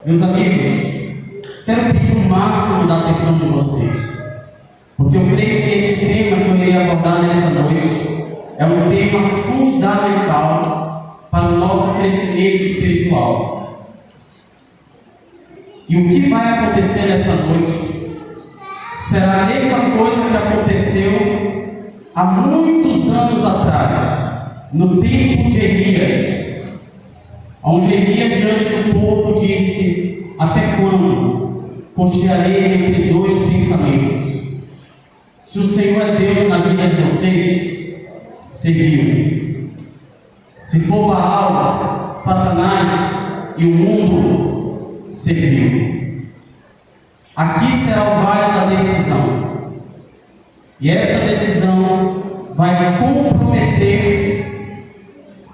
Meus amigos, quero pedir o máximo da atenção de vocês, porque eu creio que este tema que eu irei abordar nesta noite é um tema fundamental para o nosso crescimento espiritual. E o que vai acontecer nessa noite será a mesma coisa que aconteceu há muitos anos atrás, no tempo de Elias, onde Elias diante do povo disse: até quando cocheareis entre dois pensamentos? Se o Senhor é Deus na vida de vocês, seguiu. Se for Baal, Satanás e o mundo, seguiu. Aqui será o vale da decisão. E esta decisão vai comprometer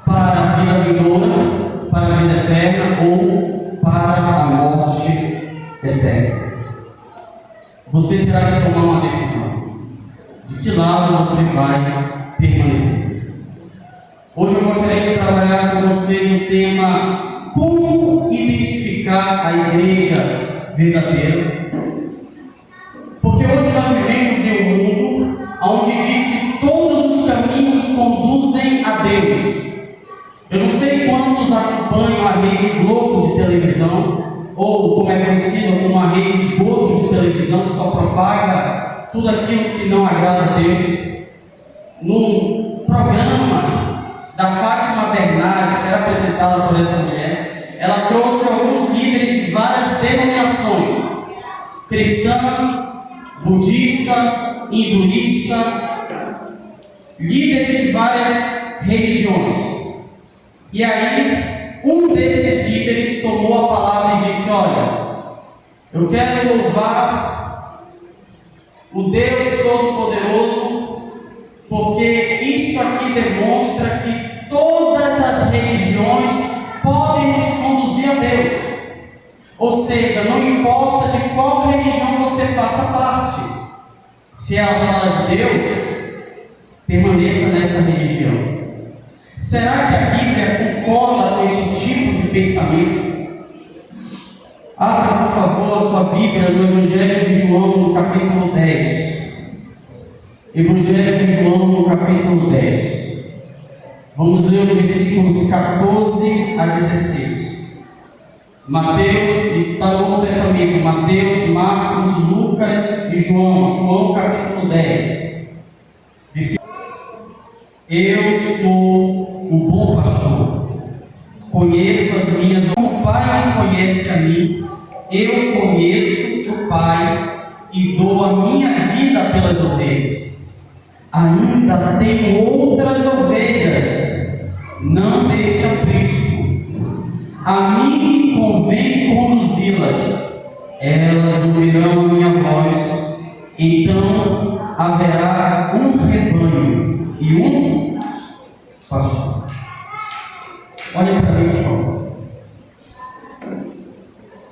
para a vida vindoura, para a vida eterna ou para a morte eterna. Você terá que tomar uma decisão. De que lado você vai permanecer? Hoje eu gostaria de trabalhar com vocês o tema: como identificar a igreja verdadeira? Porque hoje nós vivemos em um mundo onde diz que todos os caminhos conduzem a Deus. Eu não sei quantos acompanham a Rede Globo de televisão, ou como é conhecido como a Rede Esgoto de televisão, que só propaga tudo aquilo que não agrada a Deus. No programa da Fátima Bernardes, que era apresentada por essa mulher, ela trouxe alguns líderes de várias denominações: cristã, budista, hinduísta, líderes de várias religiões. E aí, um desses líderes tomou a palavra e disse: olha, eu quero louvar o Deus Todo-Poderoso, porque isso aqui demonstra que todas as religiões podem nos conduzir a Deus. Ou seja, não importa de qual religião você faça parte, se ela fala de Deus, permaneça nessa religião. Será que a Bíblia concorda com esse tipo de pensamento? Abra, por favor, a sua Bíblia no Evangelho de João, no capítulo 10. Evangelho de João, no capítulo 10. Vamos ler os versículos 14 a 16. Mateus, está no Novo Testamento: Mateus, Marcos, Lucas e João. João, capítulo 10. Eu sou o bom pastor, conheço as minhas, o Pai me conhece a mim, eu conheço o Pai e dou a minha vida pelas ovelhas. Ainda tenho outras ovelhas, não deste aprisco. A mim me convém conduzi-las, elas ouvirão a minha voz, então haverá um rebanho e um pastor. Olha para mim, por favor.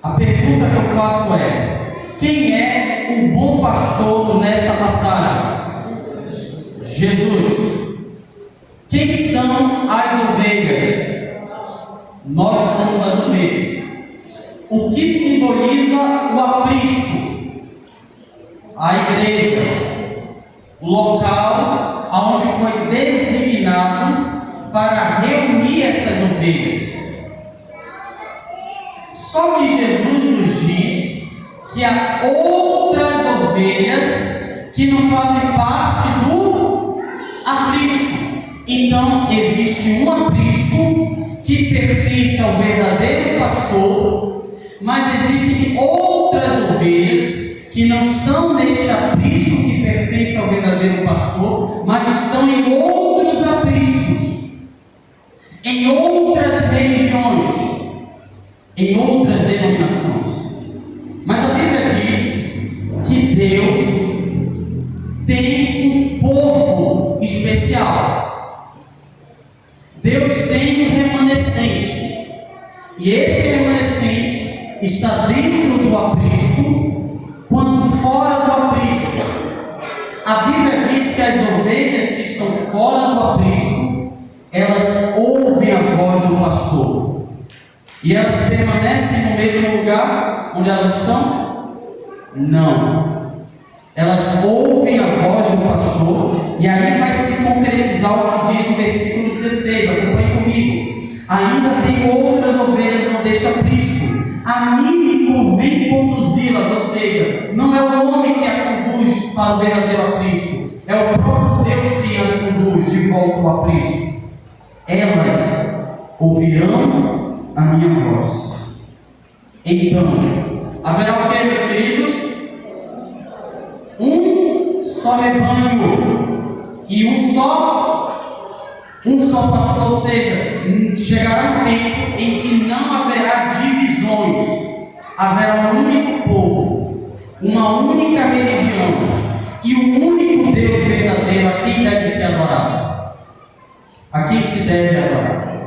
A pergunta que eu faço é: quem é o bom pastor nesta passagem? Jesus. Quem são as ovelhas? Nós somos as ovelhas. O que simboliza o aprisco? A igreja, o local onde foi designado para reunir essas ovelhas. Só que Jesus nos diz que há outras ovelhas que não fazem parte do aprisco. Então existe um aprisco que pertence ao verdadeiro pastor, mas existem outras ovelhas que não estão neste aprisco que pertence ao verdadeiro pastor, mas estão em outros apriscos, em outras religiões, em outras denominações. Mas a Bíblia diz que Deus tem um povo especial. Deus tem um remanescente, e esse remanescente está dentro do aprisco, quando fora do aprisco. A Bíblia diz que as ovelhas que estão fora do aprisco, elas ouvem a voz do pastor. E elas permanecem no mesmo lugar onde elas estão? Não. Elas ouvem a voz do pastor, e aí vai se concretizar o que diz o versículo 16, acompanhe comigo. Ainda tem outras ovelhas no deste aprisco, a mim me convém conduzi-las, ou seja, não é o homem que a conduz para o verdadeiro aprisco, é o próprio Deus que as conduz de volta ao aprisco. Elas ouvirão a minha voz. Então, haverá o que, meus queridos? Um só rebanho e um só pastor, ou seja, chegará um tempo em que não haverá divisões, haverá um único povo, uma única religião e um único Deus verdadeiro a quem deve ser adorado, a quem se deve adorar.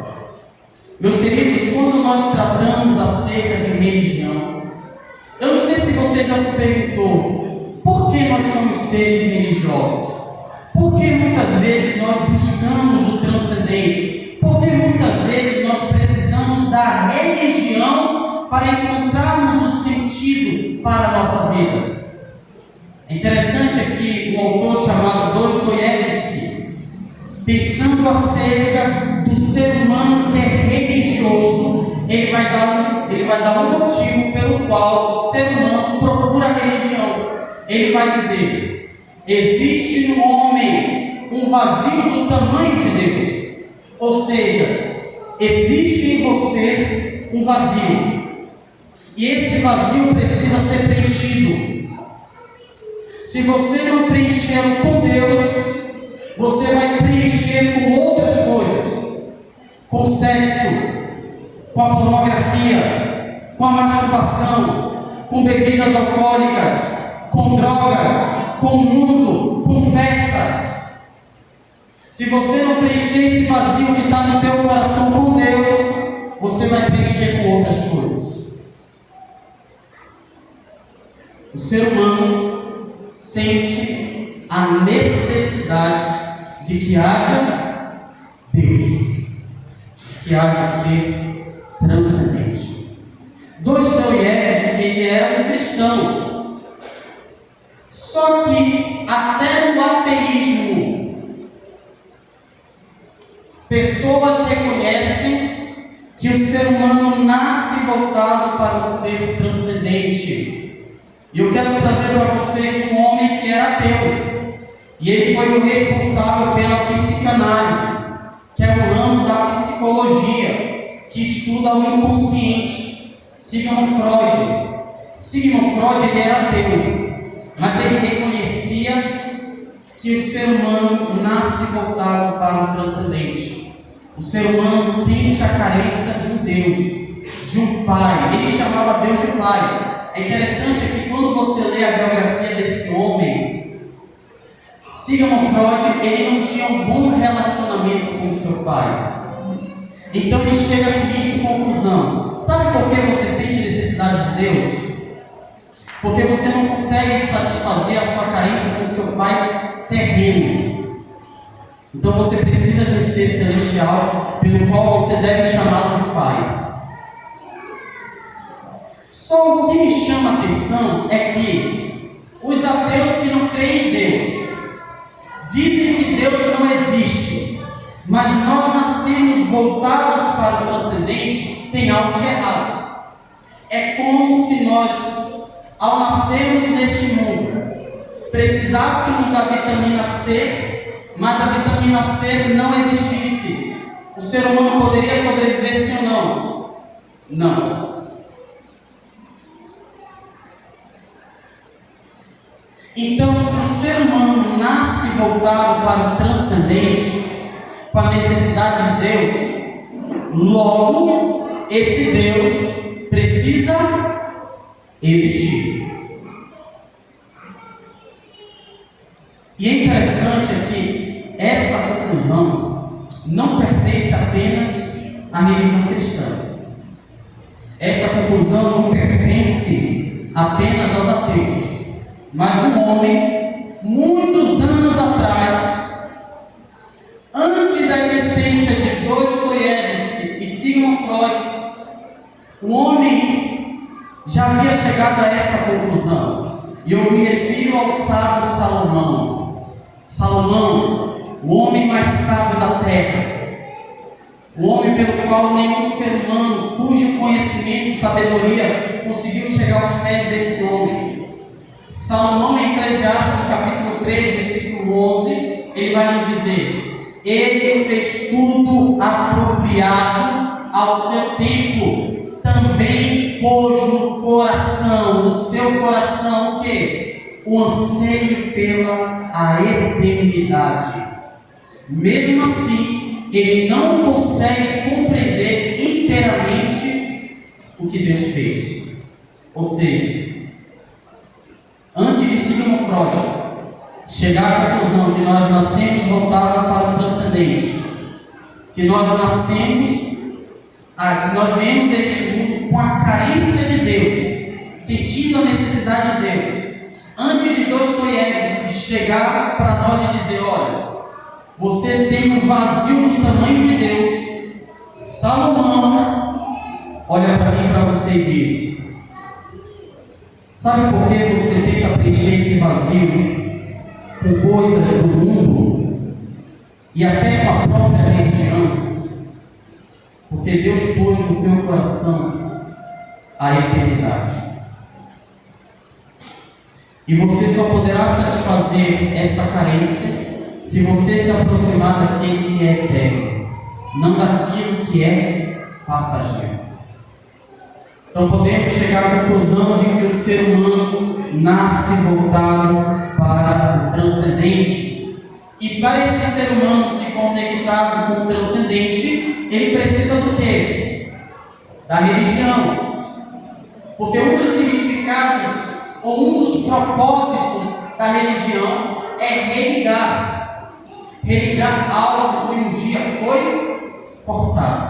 Meus queridos, quando nós tratamos acerca de religião, eu não sei se você já se perguntou, por que nós somos seres religiosos? Por que muitas vezes nós buscamos o transcendente? Por que muitas vezes nós precisamos da religião para encontrarmos o sentido para a nossa vida? É interessante aqui um autor chamado Dostoiévski, pensando acerca do ser humano que é religioso, ele vai dar um motivo pelo qual o ser humano procura a religião. Ele vai dizer: existe no homem um vazio do tamanho de Deus, ou seja, existe em você um vazio, e esse vazio precisa ser preenchido. Se você não preencher com Deus, você vai preencher com outras coisas, com sexo, com a pornografia, com a masturbação, com bebidas alcoólicas, com drogas, com o mundo, com festas. Se você não preencher esse vazio que está no teu coração com Deus, você vai preencher com outras coisas. O ser humano sente a necessidade de que haja Deus, de que haja um ser transcendente. Dostoiévski, ele era um cristão, só que até no ateísmo, pessoas reconhecem que o ser humano nasce voltado para o ser transcendente. E eu quero trazer para vocês um homem que era ateu, e ele foi o responsável pela psicanálise, que é o ramo da psicologia, que estuda o inconsciente. Sigmund Freud, ele era ateu, mas ele reconhecia que o ser humano nasce voltado para o transcendente. O ser humano sente a carência de um Deus, de um Pai. Ele chamava Deus de Pai. É interessante que quando você lê a biografia desse homem, Sigmund Freud, ele não tinha um bom relacionamento com seu pai. Então ele chega à seguinte conclusão: sabe por que você sente necessidade de Deus? Porque você não consegue satisfazer a sua carência com seu pai terreno. Então você precisa de um ser celestial pelo qual você deve chamá-lo de Pai. Só o que me chama a atenção é que os ateus que não creem em Deus dizem que Deus não existe, mas nós nascemos voltados para o transcendente. Tem algo de errado. É como se nós, ao nascermos neste mundo, precisássemos da vitamina C, mas a vitamina C não existisse. O ser humano poderia sobreviver, sim ou não? Não. Então, se o ser humano nasce voltado para o transcendente, para a necessidade de Deus, logo esse Deus precisa existir. E é interessante que esta conclusão não pertence apenas à religião cristã. Esta conclusão não pertence apenas aos ateus. Mas um homem, muitos anos atrás, antes da existência de Dostoiévski e Sigmund Freud, O homem já havia chegado a essa conclusão, e eu me refiro ao sábio Salomão. Salomão, o homem mais sábio da terra, o homem pelo qual nenhum ser humano, cujo conhecimento e sabedoria conseguiu chegar aos pés desse homem. Salomão, em Eclesiastes, no capítulo 3, versículo 11, ele vai nos dizer: ele fez tudo apropriado ao seu tempo, também pôs no seu coração, o quê? O anseio pela a eternidade. Mesmo assim, ele não consegue compreender inteiramente o que Deus fez. Ou seja, antes de Sigmund Freud chegar à conclusão que nós nascemos voltados para o transcendente, que nós viemos a este mundo com a carência de Deus, sentindo a necessidade de Deus. Antes de Dostoiévski chegar para nós e dizer: olha, você tem um vazio no tamanho de Deus, Salomão olha para mim e para você e diz: sabe por que você tenta preencher esse vazio com coisas do mundo e até com a própria religião? Porque Deus pôs no teu coração a eternidade. E você só poderá satisfazer esta carência se você se aproximar daquele que é eterno, não daquilo que é passageiro. Então podemos chegar à conclusão de que o ser humano nasce voltado para o transcendente. E para esse ser humano se conectar com o transcendente, ele precisa do quê? Da religião. Porque um dos significados ou um dos propósitos da religião é religar algo que um dia foi cortado.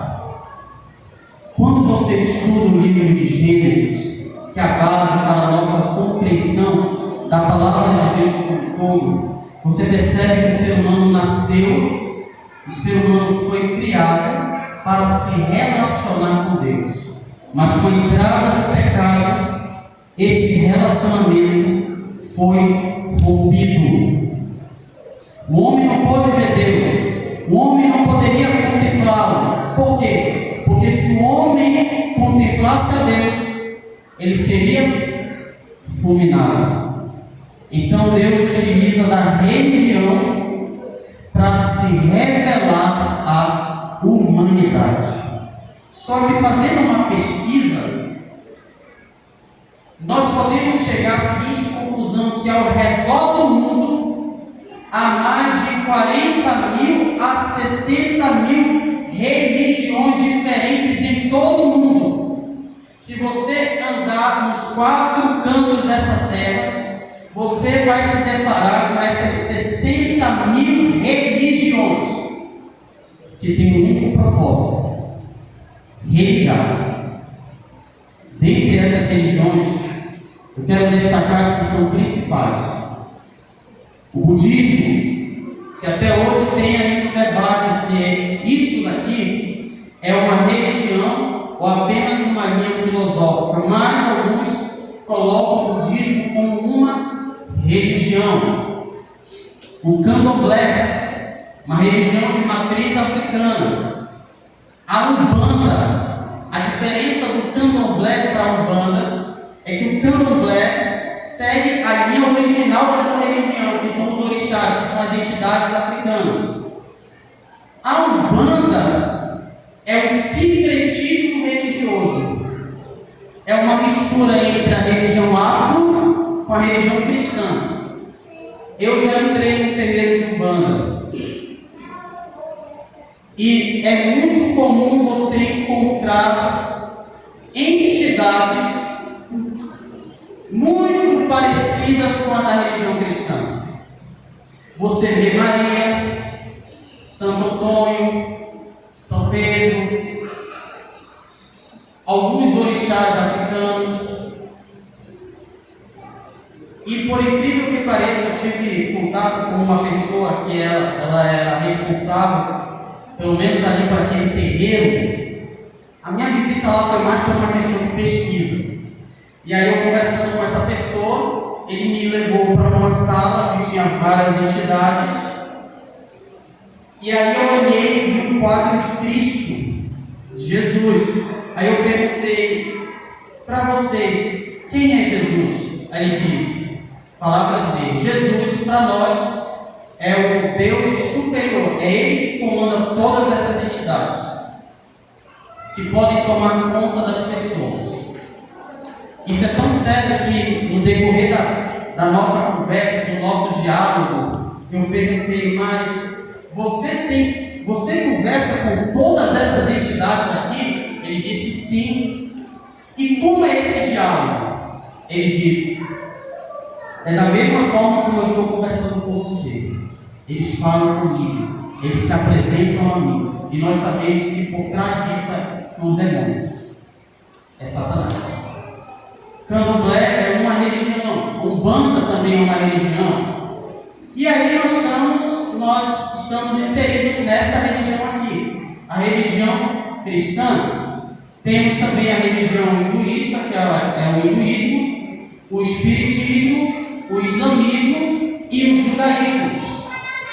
Quando você estuda o livro de Gênesis, que é a base para a nossa compreensão da palavra de Deus como um todo, você percebe que o ser humano nasceu, o ser humano foi criado para se relacionar com Deus. Mas com a entrada do pecado, esse relacionamento foi rompido. O homem não pode ver Deus, o homem não poderia contemplá-lo. Por quê? Porque se o homem contemplasse a Deus, ele seria fulminado. Então Deus utiliza da religião para se revelar à humanidade. Só que fazendo uma pesquisa, nós podemos chegar à seguinte conclusão: que ao redor do mundo há mais de 40.000 a 60.000 religiões diferentes em todo o mundo. Se você andar nos 4 cantos dessa terra, você vai se deparar com essas 60.000 religiões que têm um único propósito: religar. Dentre essas religiões, eu quero destacar as que são principais. O budismo, que até hoje tem ainda um debate se isto daqui é uma religião ou apenas uma linha filosófica, mas alguns colocam o budismo como uma religião. O candomblé, uma religião de matriz africana. A Umbanda, a diferença do candomblé para a Umbanda é que o candomblé segue a linha original da sua religião, que são os orixás, que são as entidades africanas. A Umbanda é um sincretismo religioso, é uma mistura entre a religião afro com a religião cristã. Eu já entrei no terreiro de Umbanda e é muito comum você encontrar entidades muito parecidas com a da religião cristã. Você vê Maria, Santo Antônio, São Pedro, alguns orixás africanos. E por incrível que pareça, eu tive contato com uma pessoa que ela era responsável, pelo menos ali para aquele terreiro, A minha visita lá foi mais por uma questão de pesquisa. E aí eu conversando com essa pessoa, ele me levou para uma sala que tinha várias entidades. E aí eu olhei e vi um quadro de Cristo, de Jesus. Aí eu perguntei para vocês, quem é Jesus? Aí ele disse, palavras dele, Jesus para nós é o Deus superior, é Ele que comanda todas essas entidades, que podem tomar conta das pessoas. Isso é tão sério que no decorrer da nossa conversa, do nosso diálogo, eu perguntei, mas você conversa com todas essas entidades aqui? Ele disse sim. E como é esse diálogo? Ele disse, é da mesma forma como eu estou conversando com você. Eles falam comigo, eles se apresentam a mim, e nós sabemos que por trás disso são os demônios, é Satanás. Candomblé é uma religião, Umbanda também é uma religião, e aí nós estamos inseridos nesta religião aqui, a religião cristã. Temos também a religião hinduísta, que é o hinduísmo, o espiritismo, o islamismo e o judaísmo.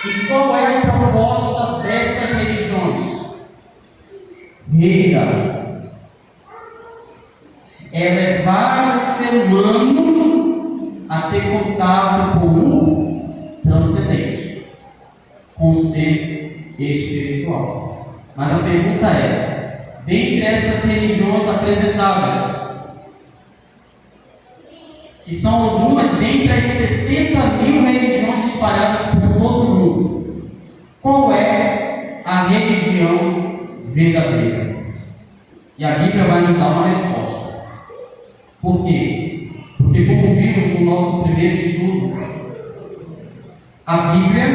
E qual é a proposta destas religiões? Religar. É levar o ser humano a ter contato com o transcendente, com o ser espiritual. Mas a pergunta é, dentre estas religiões apresentadas, que são algumas dentre as 60 mil religiões espalhadas por todo o mundo, qual é a religião verdadeira? E a Bíblia vai nos dar uma resposta. Por quê? Porque, como vimos no nosso primeiro estudo, a Bíblia,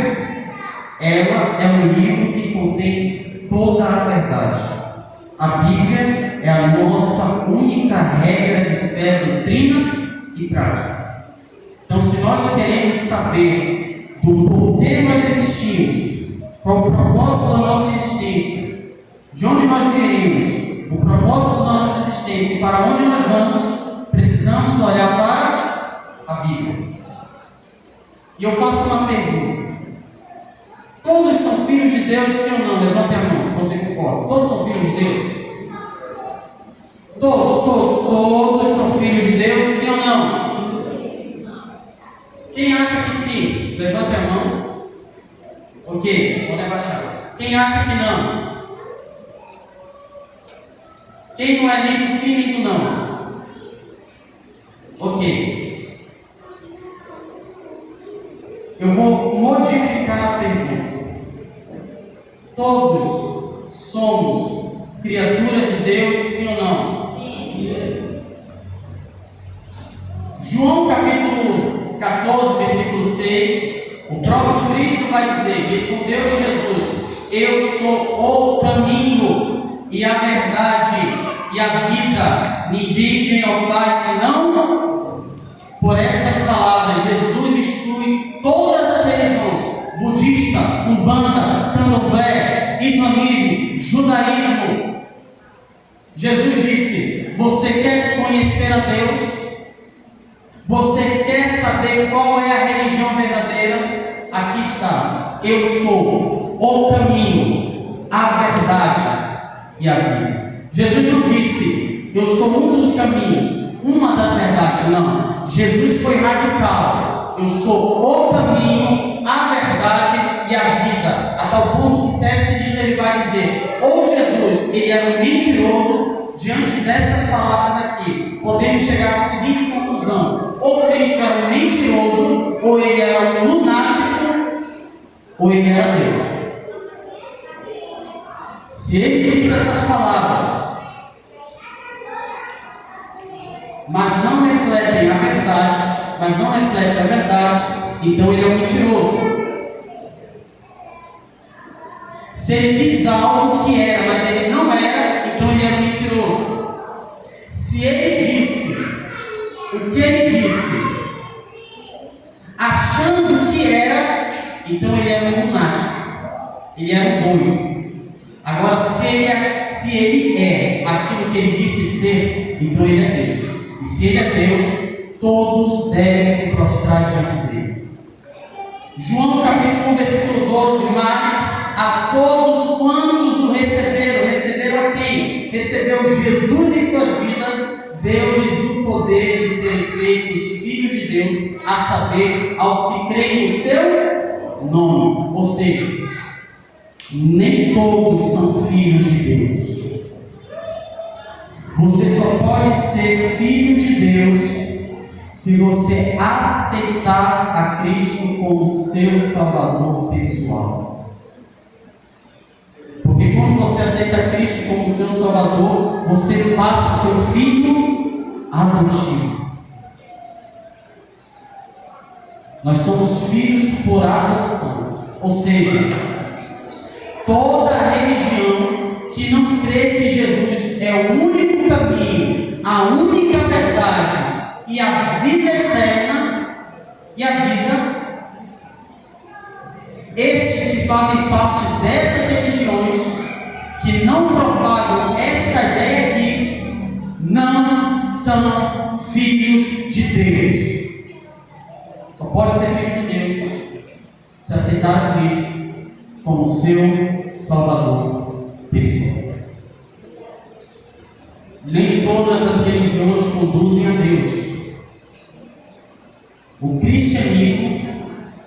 ela é um livro que contém toda a verdade. A Bíblia é a nossa única regra de fé, doutrina e prática. Então, se nós queremos saber do porquê nós existimos, qual o propósito da nossa existência, de onde nós viemos, o propósito da nossa existência e para onde nós vamos, precisamos olhar para a Bíblia. E eu faço uma pergunta: todos são filhos de Deus, sim ou não? Levante a mão se você concorda. Todos são filhos de Deus? Todos são filhos de Deus, sim ou não? Quem acha que sim? Levante a mão. Ok, pode abaixar. Quem acha que não? Quem não é nem do sim nem do não? Ok. Eu vou modificar a pergunta. Todos somos criaturas de Deus, sim ou não? João capítulo 14, versículo 6, o próprio Cristo vai dizer, respondeu Jesus, eu sou o caminho e a verdade e a vida, ninguém vem ao Pai senão por estas palavras. Jesus exclui todas as religiões, budista, umbanda, candomblé, islamismo, judaísmo. Jesus disse, você quer conhecer a Deus? Você quer saber qual é a religião verdadeira? Aqui está. Eu sou o caminho, a verdade e a vida. Jesus não disse, eu sou um dos caminhos, uma das verdades. Não. Jesus foi radical. Eu sou o caminho, a verdade e a vida. A tal ponto que C.S. Lewis ele vai dizer, ou Jesus ele era um mentiroso. Diante destas palavras aqui, podemos chegar à seguinte conclusão: ou Cristo era um mentiroso, ou ele era um lunático, ou ele era Deus. Se ele disse essas palavras, mas não refletem a verdade, então ele é um mentiroso. Se ele diz algo que era, mas ele não era, então ele era um mentiroso. Se ele disse o que ele disse, achando que era, então ele era um lunático, ele era um doido. Agora, se se Ele é aquilo que Ele disse ser, então Ele é Deus. E se Ele é Deus, todos devem se prostrar diante dEle. João capítulo 1, versículo 12, mas a todos quantos o receberam, receberam a quem? Recebeu Jesus em suas vidas, deu-lhes o poder de serem feitos filhos de Deus, a saber, aos que creem no seu nome. Ou seja, nem todos são filhos de Deus. Você só pode ser filho de Deus se você aceitar a Cristo como seu Salvador pessoal. Porque quando você aceita Cristo como seu Salvador, você passa a ser um filho adotivo. Nós somos filhos por adoção. Ou seja, toda religião que não crê que Jesus é o único caminho, a única verdade e a vida eterna, estes que fazem parte dessas religiões, que não propagam esta ideia aqui, não são filhos de Deus. Só pode ser filho de Deus se aceitar a Cristo como seu Salvador pessoal. Nem todas as religiões conduzem a Deus. O cristianismo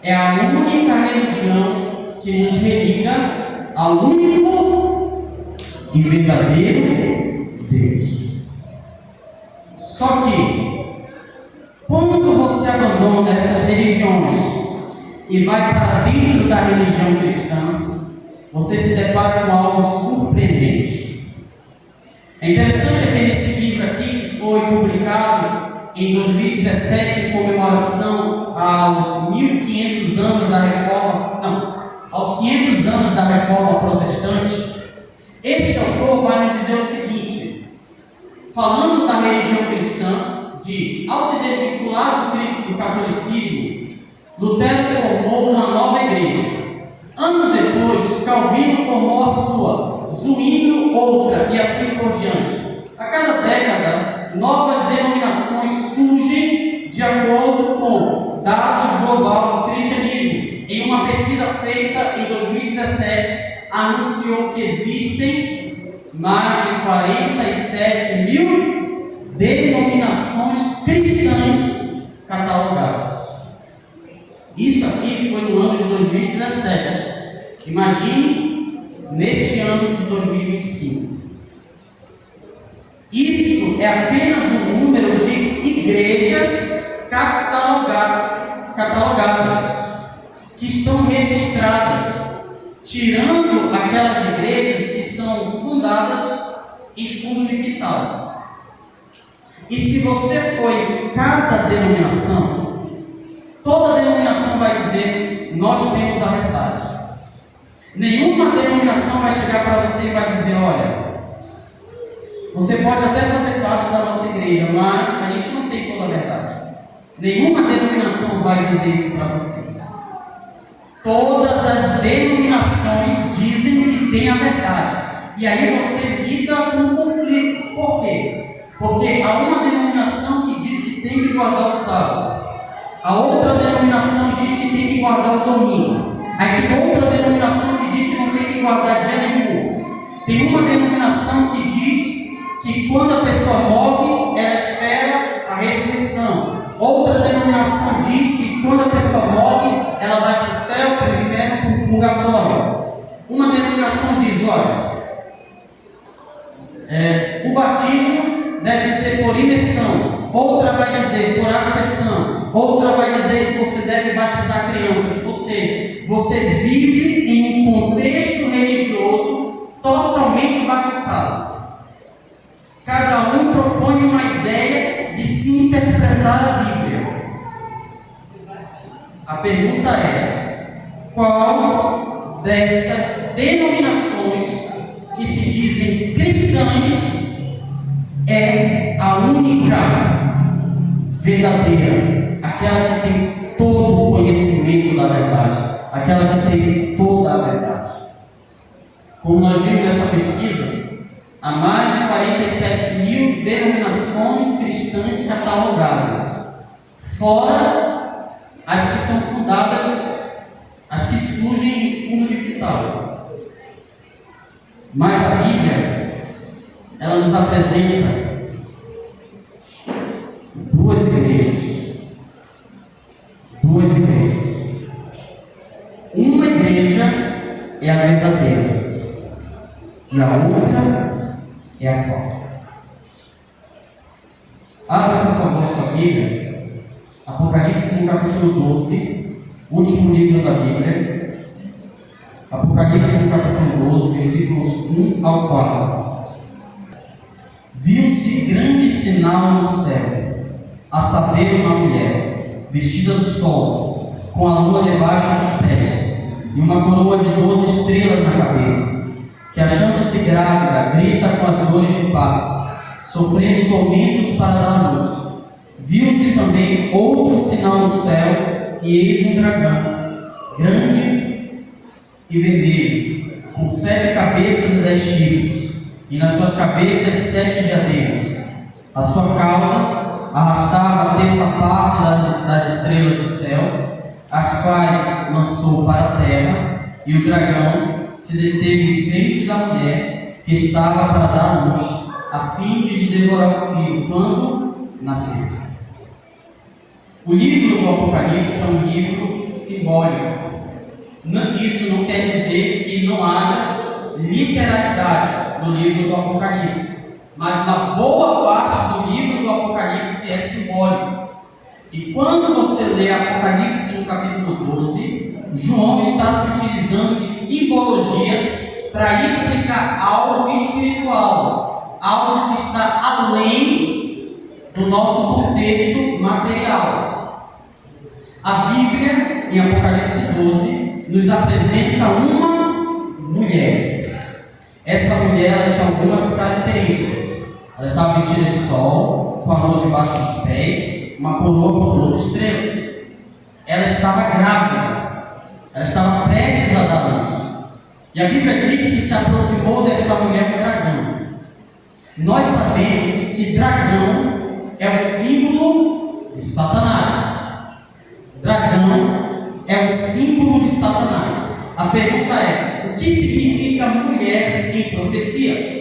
é a única religião que nos religa ao único e verdadeiro Deus. Só que, quando você abandona essas religiões e vai para dentro da religião cristã, você se depara com algo surpreendente. É interessante que nesse livro aqui, que foi publicado em 2017, em comemoração aos 1500 anos da reforma, aos 500 anos da reforma protestante, este autor vai nos dizer o seguinte, falando da religião cristã, diz: ao se desvincular do catolicismo, Lutero formou uma nova igreja. Anos depois, Calvino formou a sua, Zwinglio outra, e assim por diante. A cada década, novas denominações surgem de acordo com dados global do cristianismo. Em uma pesquisa feita em 2017, anunciou que existem mais de 47 mil denominações cristãs catalogadas. Isso aqui foi no ano de 2017. Imagine neste ano de 2025. Isso é apenas um número de igrejas catalogadas, que estão registradas, tirando aquelas igrejas que são fundadas em fundo de quintal. E se você for em cada denominação, toda denominação vai dizer: nós temos a verdade. Nenhuma denominação vai chegar para você e vai dizer: olha, você pode até fazer parte da nossa igreja, mas a gente não tem toda a verdade. Nenhuma denominação vai dizer isso para você. Todas as denominações dizem que tem a verdade. E aí você lida com um conflito. Por quê? Porque há uma denominação que diz que tem que guardar o sábado. A outra denominação diz que tem que guardar o domingo. Aí tem outra denominação que diz que não tem que guardar dia nenhum. Tem uma denominação que diz que quando a pessoa morre, ela espera a ressurreição. Outra denominação diz que quando a pessoa morre, ela vai para o céu, para o inferno, para o purgatório. Uma denominação diz: olha, o batismo deve ser por imersão. Outra vai dizer por aspersão. Outra vai dizer que você deve batizar crianças. Ou seja, você vive em um contexto religioso totalmente bagunçado. Cada um propõe uma ideia de se interpretar a Bíblia. A pergunta é: qual destas denominações que se dizem cristãs é a única verdadeira? Aquela que tem todo o conhecimento da verdade, aquela que tem toda a verdade. Como nós vimos nessa pesquisa, há mais de 47 mil denominações cristãs catalogadas, fora as que são fundadas, as que surgem em fundo de quintal. Mas a Bíblia, ela nos apresenta duas igrejas. Uma igreja é a verdadeira e a outra é a falsa. Abra, por favor, sua Bíblia, Apocalipse no capítulo 12, último livro da Bíblia. Apocalipse no capítulo 12, versículos 1 ao 4. Viu-se grande sinal no céu, a saber, uma mulher, vestida do sol, com a lua debaixo dos pés, e uma coroa de 12 estrelas na cabeça, que, achando-se grávida, grita com as dores de parto, sofrendo tormentos para dar luz. Viu-se também outro sinal no céu, e eis um dragão, grande e vermelho, com 7 cabeças e 10 chifres, e nas suas cabeças 7 diademas. A sua cauda arrastava a terça parte das estrelas do céu, as quais lançou para a terra, e o dragão se deteve em frente da mulher que estava para dar luz, a fim de lhe devorar o filho quando nascesse. O livro do Apocalipse é um livro simbólico. Isso não quer dizer que não haja literalidade no livro do Apocalipse, mas uma boa parte do livro do Apocalipse é simbólico. E quando você lê Apocalipse no capítulo 12, João está se utilizando de simbologias para explicar algo espiritual, algo que está além do nosso contexto material. A Bíblia, em Apocalipse 12, nos apresenta uma mulher. Essa mulher, ela tinha algumas características. Ela estava vestida de sol, com a lua debaixo dos pés, uma coroa com 12 estrelas. Ela estava grávida, ela estava prestes a dar luz. E a Bíblia diz que se aproximou desta mulher um dragão. Nós sabemos que dragão é o símbolo de Satanás. Dragão é o símbolo de Satanás. A pergunta é: o que significa mulher em profecia?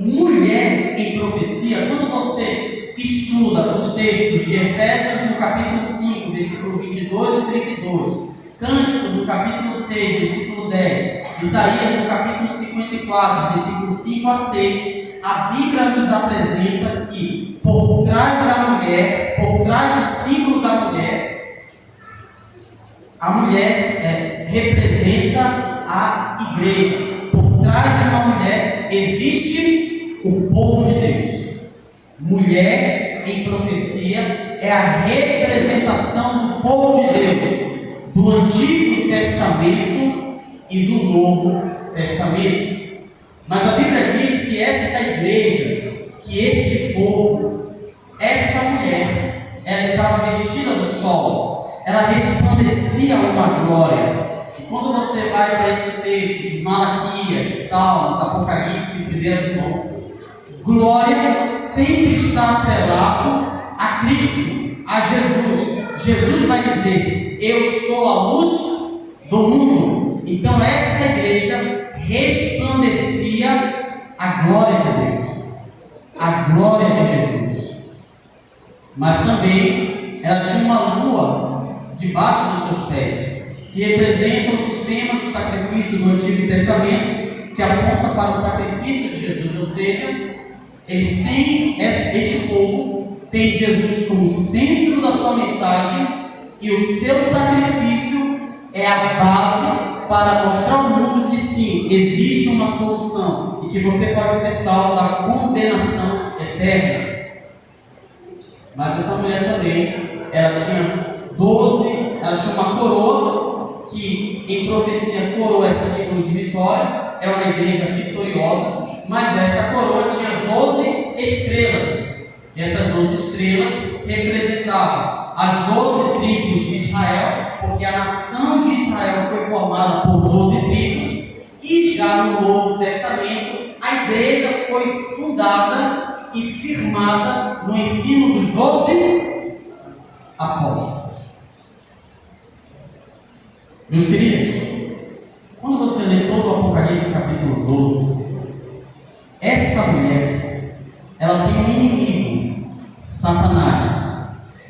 Mulher em profecia, quando você estuda os textos de Efésios no capítulo 5, versículo 22 e 32, Cânticos no capítulo 6, versículo 10, Isaías no capítulo 54, versículo 5 a 6, a Bíblia nos apresenta que por trás da mulher, por trás do símbolo da mulher, a mulher representa a igreja. Por trás de uma mulher existe o povo de Deus. Mulher em profecia é a representação do povo de Deus, do Antigo Testamento e do Novo Testamento. Mas a Bíblia diz que esta igreja, que este povo, esta mulher, ela estava vestida do sol, ela resplandecia uma glória. E quando você vai para esses textos de Malaquias, Salmos, Apocalipse e 1 João, glória sempre está atrelado a Cristo, a Jesus. Jesus vai dizer: eu sou a luz do mundo. Então esta igreja resplandecia a glória de Deus, a glória de Jesus. Mas também ela tinha uma lua debaixo dos seus pés, que representa o sistema do sacrifício do Antigo Testamento, que aponta para o sacrifício de Jesus. Ou seja, eles têm, este povo tem Jesus como centro da sua mensagem, e o seu sacrifício é a base para mostrar ao mundo que sim, existe uma solução e que você pode ser salvo da condenação eterna. Mas essa mulher também, ela tinha uma coroa, que em profecia coroa é símbolo de vitória, é uma igreja vitoriosa, mas esta coroa tinha 12 estrelas, e essas 12 estrelas representavam as 12 tribos de Israel, porque a nação de Israel foi formada por 12 tribos, e já no Novo Testamento a igreja foi fundada e firmada no ensino dos 12 apóstolos. Meus queridos, quando você lê todo o Apocalipse capítulo 12, esta mulher, ela tem um inimigo, Satanás.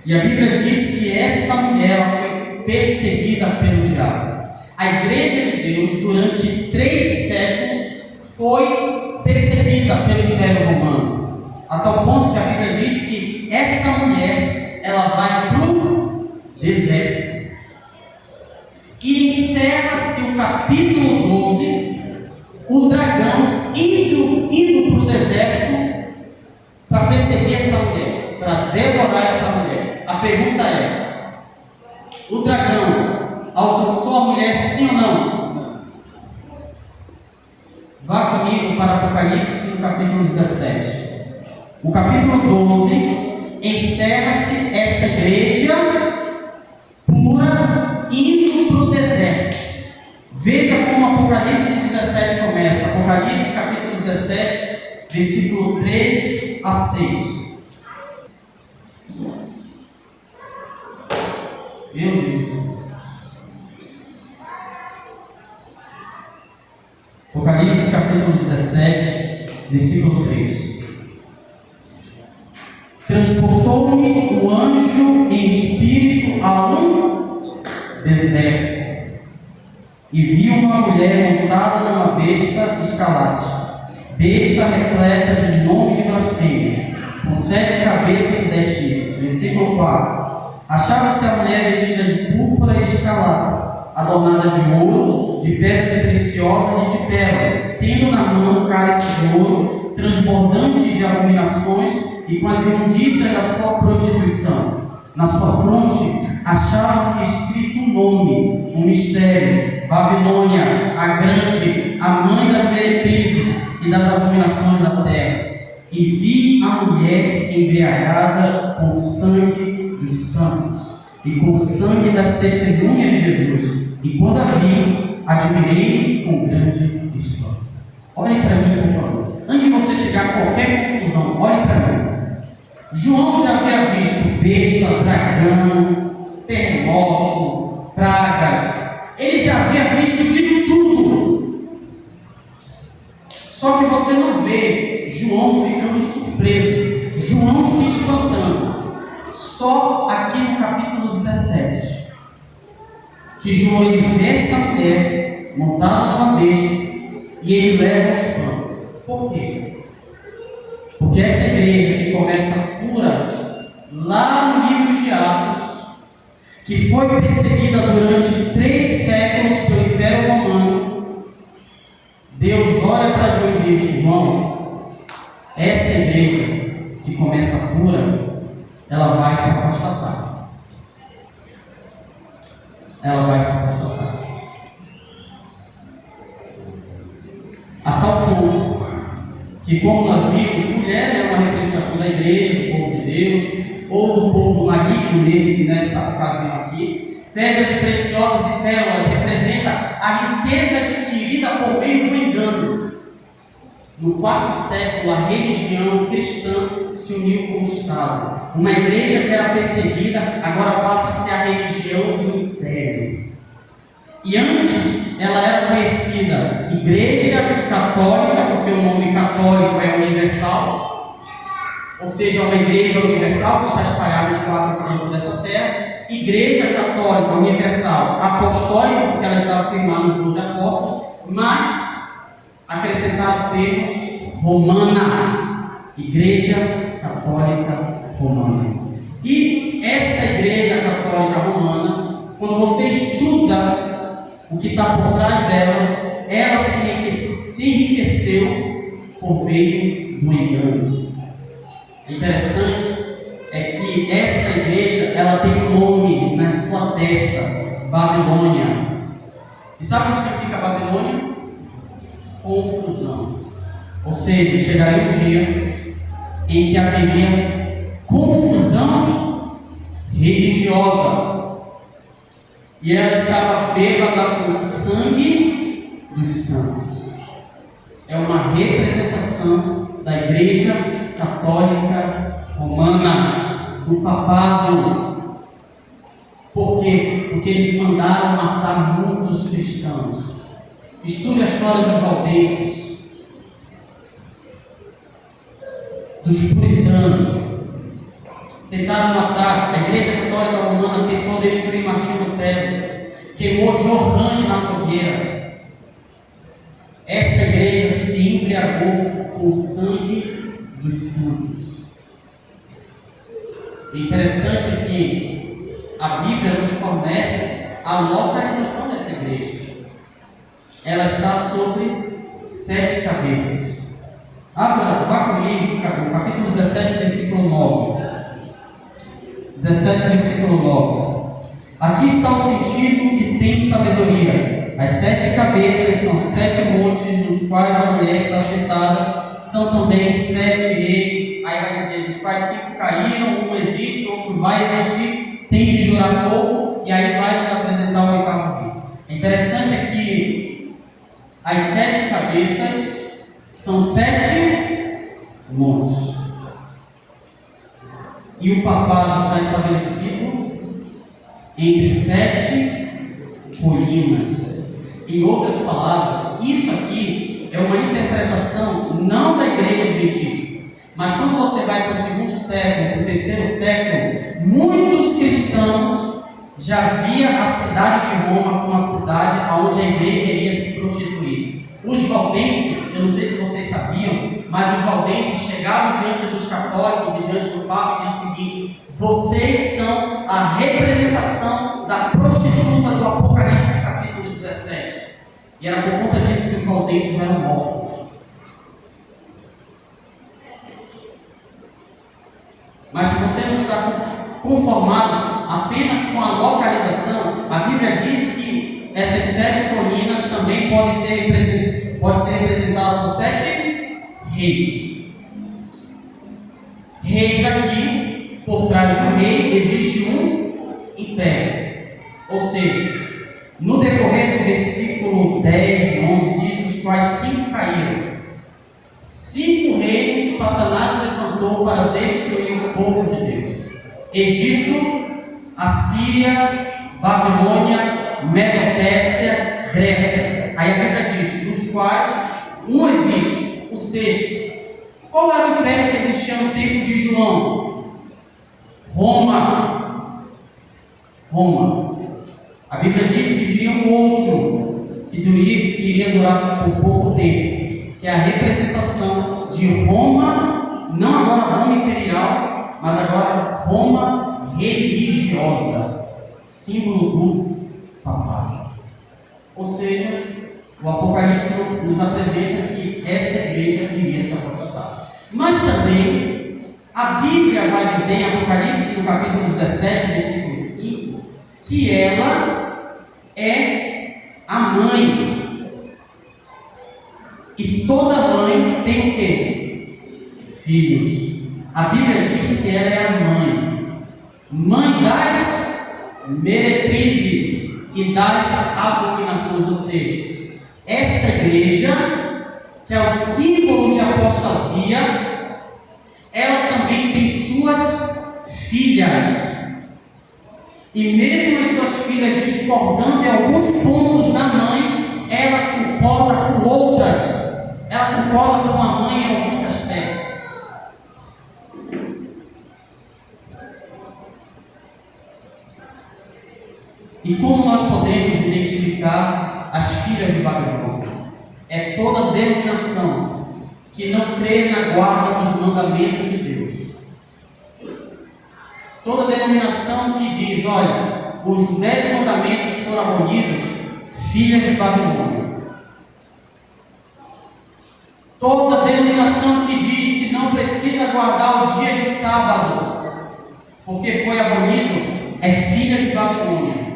E a Bíblia diz que esta mulher foi perseguida pelo diabo. A igreja de Deus, durante 3 séculos, foi perseguida pelo Império Romano, a tal ponto que a Bíblia diz que esta mulher, ela vai para o deserto. E encerra-se o capítulo 12, o dragão indo para o deserto para perseguir essa mulher, para devorar essa mulher. A pergunta é: o dragão alcançou a mulher, sim ou não? Vá comigo para Apocalipse no capítulo 17. O capítulo 12 encerra-se esta igreja pura indo para o deserto. Veja como Apocalipse 17 começa. Apocalipse capítulo 17, versículo 3 a 6. Meu Deus. Apocalipse capítulo 17, versículo 3. Transportou-me o anjo em espírito a um deserto, e vi uma mulher montada numa besta escarlate, besta repleta de nome de blasfêmia, com 7 cabeças e 10 chifres. Versículo 4. Achava-se a mulher vestida de púrpura e de escarlata, adornada de ouro, de pedras preciosas e de pérolas, tendo na mão cálice de ouro, transbordante de abominações e com as imundícias da sua prostituição. Na sua fronte achava-se escrito um nome, um mistério: Babilônia, a grande, a mãe das meretrizes e das abominações da terra. E vi a mulher embriagada com sangue dos santos e com o sangue das testemunhas de Jesus. E quando a vi, admirei-me com grande espanto. Olhem para mim, por favor. Antes de você chegar a qualquer conclusão, olhem para mim. João já havia visto besta, dragão, terremoto, pragas. Ele já havia visto de tudo. Só que você não vê João ficando surpreso, João se espantando. Só aqui no capítulo 17, que João vê esta mulher montada numa besta e ele leva o espanto. Por quê? Porque essa igreja que começa pura lá no livro de Atos, que foi perseguida durante 3 séculos pelo Império Romano, Deus olha para João e diz: João, essa igreja que começa pura, ela vai se apostatar. Ela vai se apostatar. A tal ponto que, como nós vimos, mulher é uma representação da igreja, do povo de Deus, ou do povo maligno nessa ocasião aqui. Pedras preciosas e pérolas representam a riqueza adquirida por meio do engano. No 4º século, a religião cristã se uniu com o Estado. Uma igreja que era perseguida, agora passa a ser a religião do império. E antes, ela era conhecida Igreja Católica, porque o nome católico é universal, ou seja, uma igreja universal que está espalhada nos 4 cantos dessa terra. Igreja Católica Universal Apostólica, porque ela estava firmada nos 12 apóstolos, mas acrescentado o termo romana, Igreja Católica Romana. E esta Igreja Católica Romana, quando você estuda o que está por trás dela, ela se enriqueceu por meio do engano. Interessante é que esta igreja, ela tem um nome na sua testa: Babilônia. E sabe o que significa Babilônia? Confusão. Ou seja, chegaria um dia em que haveria confusão religiosa, e ela estava bêbada com o sangue dos santos. é uma representação da Igreja Católica Romana, do papado. Por quê? Porque eles mandaram matar muitos cristãos. Estude a história dos valdenses, dos puritanos. Tentaram matar. A Igreja Católica Romana tentou destruir Martinho Lutero, queimou John Range na fogueira. Esta igreja se embriagou com o sangue dos santos. O interessante é que a Bíblia nos fornece a localização dessa igreja. Ela está sobre 7 cabeças. Vá comigo, no capítulo 17, versículo 9. 17, versículo 9. Aqui está o sentido que tem sabedoria. As 7 cabeças são 7 montes nos quais a mulher está sentada. São também 7 reis. Aí vai dizer, dos quais 5 caíram, um existe, outro vai existir, tem de durar pouco. E aí vai nos apresentar o 8º rei. É interessante é que as 7 cabeças são 7 montes. E o papado está estabelecido entre 7 colinas. Em outras palavras, isso aqui é uma interpretação não da igreja adventista, mas quando você vai para o 2º século, para o 3º século, muitos cristãos já viam a cidade de Roma como uma cidade onde a igreja iria se prostituir. Os valdenses, eu não sei se vocês sabiam, mas os valdenses chegavam diante dos católicos e diante do Papa e diziam o seguinte: vocês são a representação da prostituta do Apocalipse capítulo 17. E era por conta disso que os valdenses eram mortos. Mas se você não está conformado apenas com a localização, a Bíblia diz que essas 7 colinas também podem ser representadas por 7 reis. Reis aqui, por trás de um rei, existe um império. Ou seja, no decorrer do versículo 10 e 11 diz, os quais 5 caíram. 5 reinos Satanás levantou para destruir o povo de Deus: Egito, Assíria, Babilônia, Medo-Pérsia, Grécia. Aí a Bíblia diz, dos quais um existe, o 6º. Qual era o império que existia no tempo de João? Roma. A Bíblia diz que viria um outro que iria durar por pouco tempo, que é a representação de Roma, não agora Roma imperial, mas agora Roma religiosa, símbolo do papado. Ou seja, o Apocalipse nos apresenta que esta igreja iria se aposentar. Mas também a Bíblia vai dizer em Apocalipse, no capítulo 17, versículo 5, que ela é a mãe. E toda mãe tem o quê? Filhos. A Bíblia diz que ela é a mãe das meretrizes e das abominações. Ou seja, esta igreja, que é o símbolo de apostasia, ela também tem suas filhas. E mesmo as suas filhas discordando de alguns pontos da mãe, ela concorda com outras. Ela concorda com a mãe em alguns aspectos. E como nós podemos identificar as filhas de Babilônia? É toda denominação que não crê na guarda dos mandamentos de Deus. Toda denominação que diz, olha, os 10 mandamentos foram abolidos, filhas de Babilônia. Toda denominação que diz que não precisa guardar o dia de sábado, porque foi abolido, é filha de Babilônia.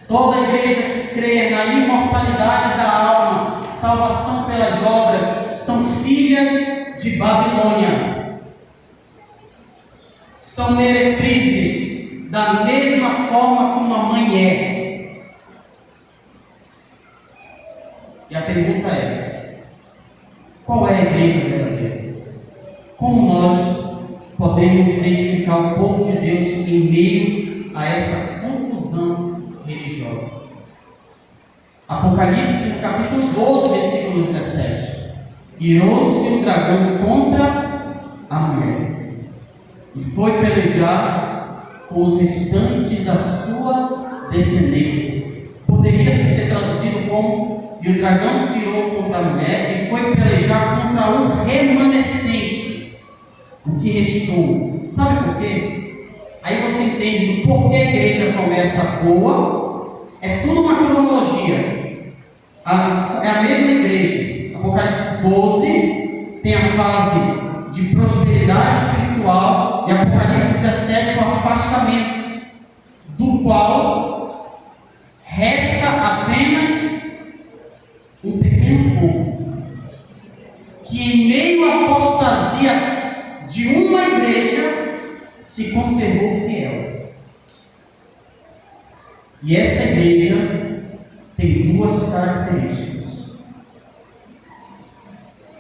Toda igreja que crê na imortalidade da alma, salvação pelas obras, são filhas de Babilônia. São meretrizes, da mesma forma como a mãe é. pergunta é: qual é a igreja verdadeira? Como nós podemos identificar o povo de Deus em meio a essa confusão religiosa? Apocalipse, no capítulo 12, versículo 17: irou-se o dragão contra a mulher e foi pelejar com os restantes da sua descendência. Poderia ser traduzido como: e o dragão se irou contra a mulher e foi pelejar contra o remanescente, o que restou. Sabe por quê? Aí você entende do porquê a igreja começa boa. É tudo uma cronologia. É a mesma igreja. Apocalipse 12 tem a fase de prosperidade espiritual, e Apocalipse 17 o afastamento, do qual resta apenas um pequeno povo que, em meio à apostasia de uma igreja, se conservou fiel. E esta igreja tem duas características: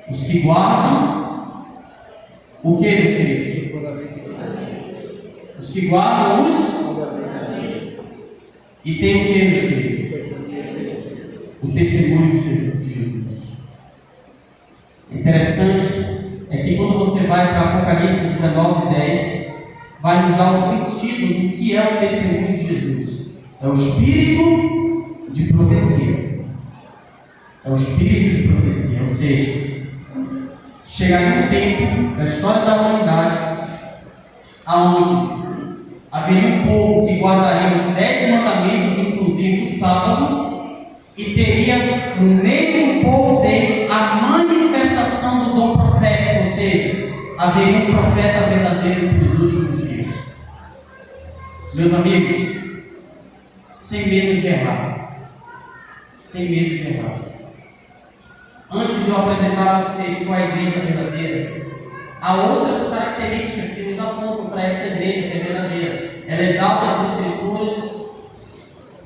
os que guardam o que, meus queridos? Os que guardam os... E tem o que, meus queridos? O testemunho de Jesus. Interessante é que quando você vai para Apocalipse 19:10, vai nos dar o sentido do que é o testemunho de Jesus. É o espírito de profecia. É o espírito de profecia. Ou seja, chegaria um tempo da história da humanidade aonde haveria um povo que guardaria os 10 mandamentos, inclusive o sábado, e teria no meio do povo dele a manifestação do dom profético. Ou seja, haveria um profeta verdadeiro para os últimos dias. Meus amigos, sem medo de errar, sem medo de errar, antes de eu apresentar a vocês qual é a igreja verdadeira, há outras características que nos apontam para esta igreja que é verdadeira. Ela exalta as Escrituras,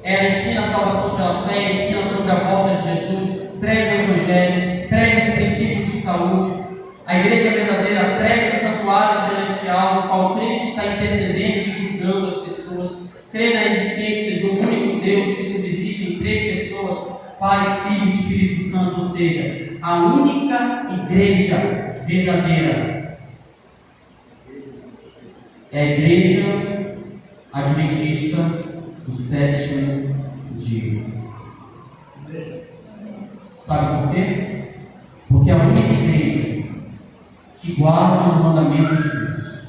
ela ensina a salvação pela fé, ensina sobre a volta de Jesus, prega o Evangelho, prega os princípios de saúde. A igreja verdadeira prega o santuário celestial, no qual Cristo está intercedendo e julgando as pessoas, crê na existência de um único Deus que subsiste em 3 pessoas, Pai, Filho e Espírito Santo, ou seja, a única igreja verdadeira é a igreja adventista do 7º dia. Sabe por quê? Porque é a única igreja que guarda os mandamentos de Deus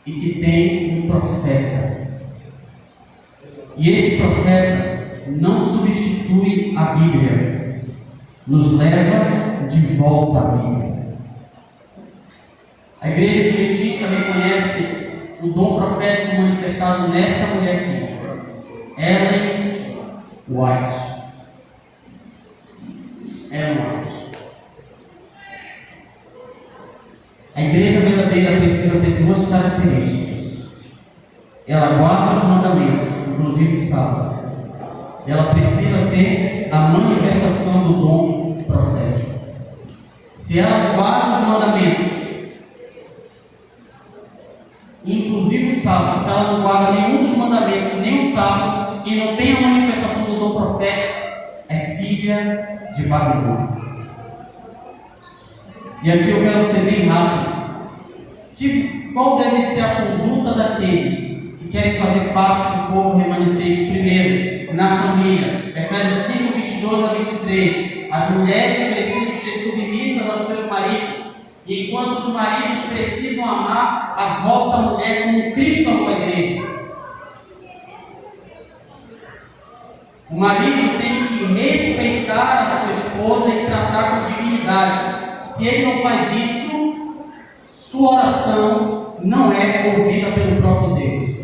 e que tem um profeta. E este profeta não substitui a Bíblia, nos leva de volta à Bíblia. A igreja adventista reconhece o dom profético manifestado nesta mulher aqui, Ellen White. Ellen White. A igreja verdadeira precisa ter 2 características: ela guarda os mandamentos, inclusive o sábado. Ela precisa ter a manifestação do dom profético. Se ela guarda os mandamentos, inclusive o sábado, se ela não guarda nenhum dos mandamentos, nem o sábado, e não tem a manifestação do dom profético, é filha de Babilônia. E aqui eu quero ser bem rápido. Qual deve ser a conduta daqueles que querem fazer parte do povo remanescente? Primeiro, na família. Efésios 5, 22 a 23. As mulheres precisam ser submissas aos seus maridos, e enquanto os maridos precisam amar a vossa mulher como Cristo amou a igreja. O marido tem que respeitar a sua esposa e tratar com dignidade. Se ele não faz isso, sua oração não é ouvida pelo próprio Deus.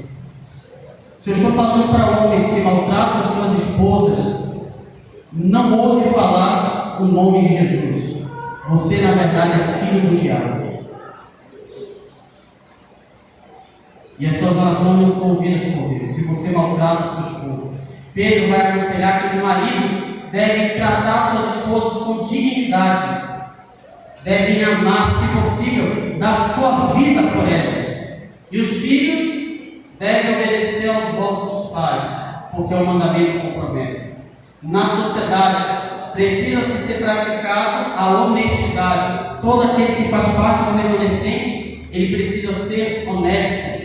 Se eu estou falando para homens que maltratam suas esposas, não ouse falar o nome de Jesus. Você, na verdade, é filho do diabo. E as suas orações não são ouvidas por Deus se você maltrata a sua esposa. Pedro vai aconselhar que os maridos devem tratar suas esposas com dignidade, devem amar, se possível, dar sua vida por elas. E os filhos devem obedecer aos vossos pais, porque é um mandamento com promessa. Na sociedade, precisa-se ser praticado a honestidade. Todo aquele que faz parte do remanescente, ele precisa ser honesto.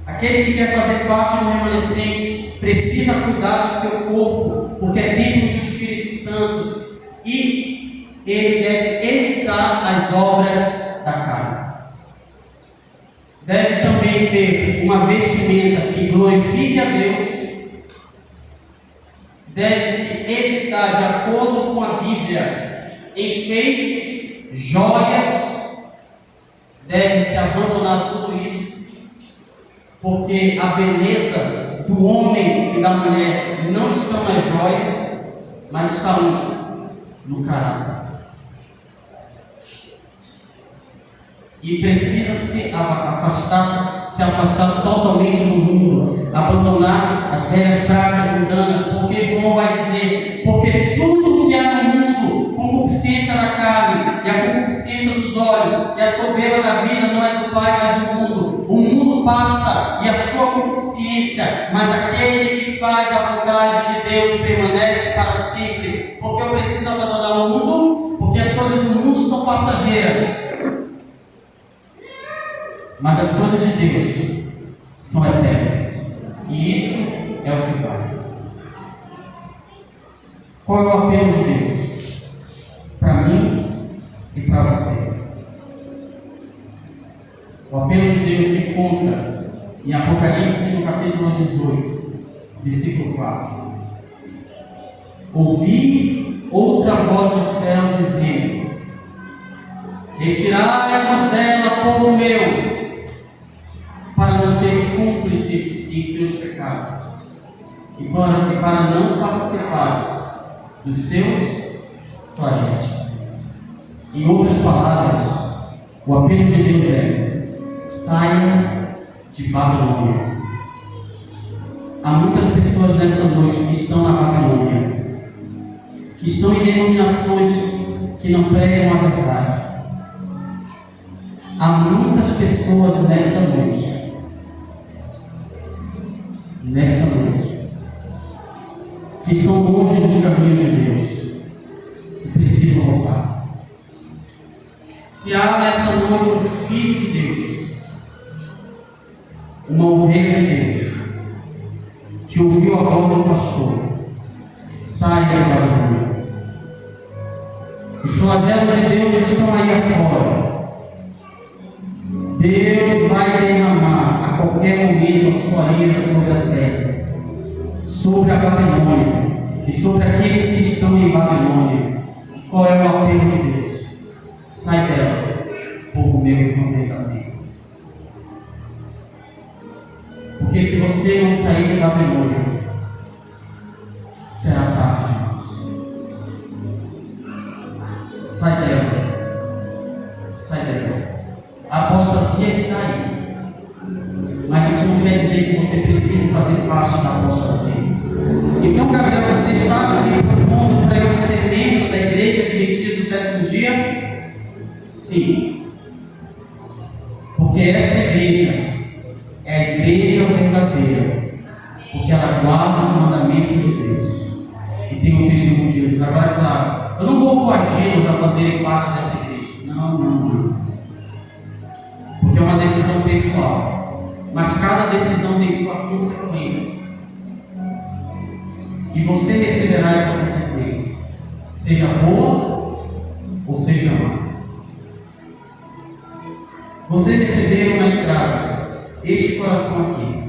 Aquele que quer fazer parte do remanescente precisa cuidar do seu corpo, porque é templo do Espírito Santo, e ele deve evitar as obras da carne. Deve também ter uma vestimenta que glorifique a Deus. Deve-se evitar, de acordo com a Bíblia, enfeites, joias. Deve-se abandonar tudo isso, porque a beleza do homem e da mulher não estão nas joias, mas está onde? No caráter. E precisa se afastar totalmente do mundo, abandonar as velhas práticas mundanas, porque João vai dizer: porque tudo que há no mundo, concupiscência da carne, e a concupiscência dos olhos, e a soberba da vida, não é do Pai, mas do mundo. O mundo passa e a sua concupiscência, mas aquele que faz a vontade de Deus permanece para sempre. Porque eu preciso abandonar o mundo, porque as coisas do mundo são passageiras, mas as coisas de Deus são eternas. E isso é o que vale. Qual é o apelo de Deus para mim e para você? O apelo de Deus se encontra em Apocalipse, no capítulo 18, versículo 4. Ouvi outra voz do céu dizendo: retirai-vos dela, povo meu, para não ser cúmplices em seus pecados, e para não participares dos seus flagelos. Em outras palavras, o apelo de Deus é: saia de Babilônia. Há muitas pessoas nesta noite que estão na Babilônia, que estão em denominações que não pregam a verdade. Há muitas pessoas nesta noite, que estão longe dos caminhos de Deus e precisam voltar. Se há nesta noite um filho de Deus, uma ovelha de Deus, que ouviu a voz do pastor, saia de Babilônia. Os flagelos de Deus estão aí afora. Deus vai derramar a qualquer momento a sua ira sobre a terra, sobre a Babilônia e sobre aqueles que estão em Babilônia. Qual é o apelo de Deus? Sai dela, povo meu, enquanto ainda dá tempo. Porque se você não sair de Babilônia, será tarde demais. Sai dela. Sai dela. A apostasia está aí, mas isso não quer dizer que você precise fazer parte da apostasia. Então, Gabriel, você está me propondo para eu ser membro da Igreja Adventista do Sétimo Dia? Sim, porque esta igreja é a igreja verdadeira, porque ela guarda os mandamentos de Deus e tem o testemunho de Jesus. Agora, claro, eu não vou coagi-los a fazerem parte dessa igreja. Não. Porque é uma decisão pessoal, mas cada decisão tem sua consequência, e você receberá essa consequência, seja boa ou seja má. Você receber na entrada este coração aqui,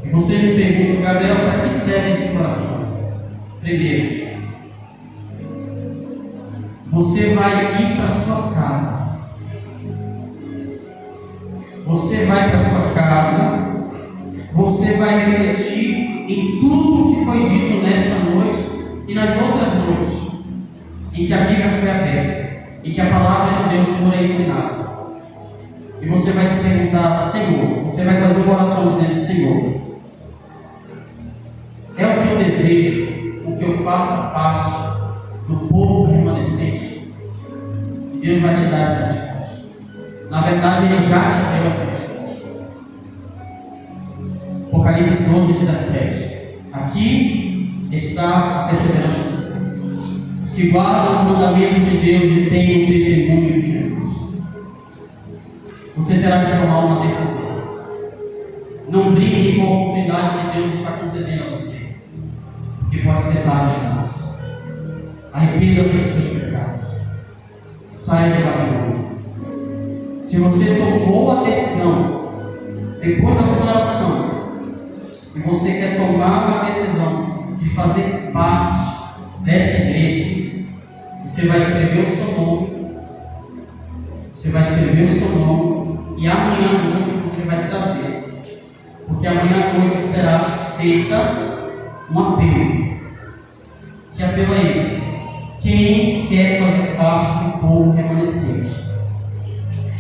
e você me pergunta: Gabriel, para que serve esse coração? Primeiro, você vai ir para a sua casa. Você vai para a sua casa, você vai refletir em tudo que foi dito nesta noite e nas outras noites, em que a Bíblia foi aberta, em que a palavra de Deus foi ensinada. E você vai se perguntar: Senhor, você vai fazer uma oração dizendo: Senhor, faça parte do povo remanescente? E Deus vai te dar essa resposta. Na verdade, Ele já te deu essa resposta. Apocalipse 12, 17. Aqui está a perseverança dos santos, os que guardam os mandamentos de Deus e têm o testemunho de Jesus. Você terá que tomar uma decisão. Não brinque com a oportunidade que Deus está concedendo a você, porque pode ser tarde demais. Arrependa-se dos seus pecados. Saia de Babilônia. Se você tomou a decisão, depois da sua oração, e você quer tomar uma decisão de fazer parte desta igreja, você vai escrever o seu nome. Você vai escrever o seu nome e amanhã à noite você vai trazer, porque amanhã à noite será feita um apelo. Que apelo é esse? Quem quer fazer parte do povo remanescente?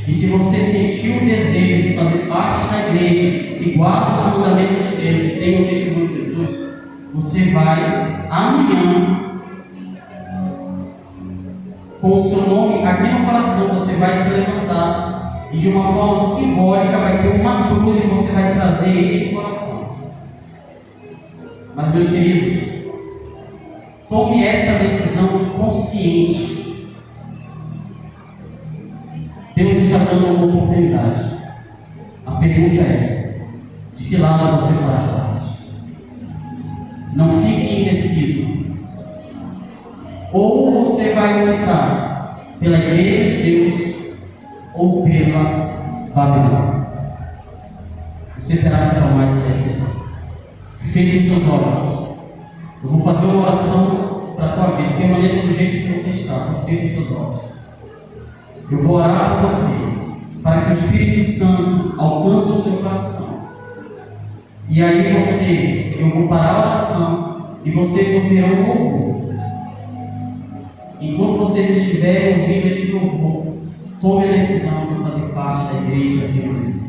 E se você sentiu o desejo de fazer parte da igreja que guarda os mandamentos de Deus e tem o testemunho de Jesus, você vai amanhã, com o seu nome aqui no coração, você vai se levantar e de uma forma simbólica vai ter uma cruz e você vai trazer este coração. Mas, meus queridos, tome esta decisão consciente. Deus está dando uma oportunidade. A pergunta é: de que lado você fará parte? Não fique indeciso. Ou você vai optar pela igreja de Deus ou pela Babilônia. Você terá que tomar essa decisão. Feche seus olhos. Eu vou fazer uma oração para a tua vida. Permaneça do jeito que você está. Só feche os seus olhos. Eu vou orar por você, para que o Espírito Santo alcance o seu coração. E aí eu vou parar a oração e vocês ouvirão o louvor. Enquanto vocês estiverem ouvindo este louvor, tome a decisão de fazer parte da igreja remanescente.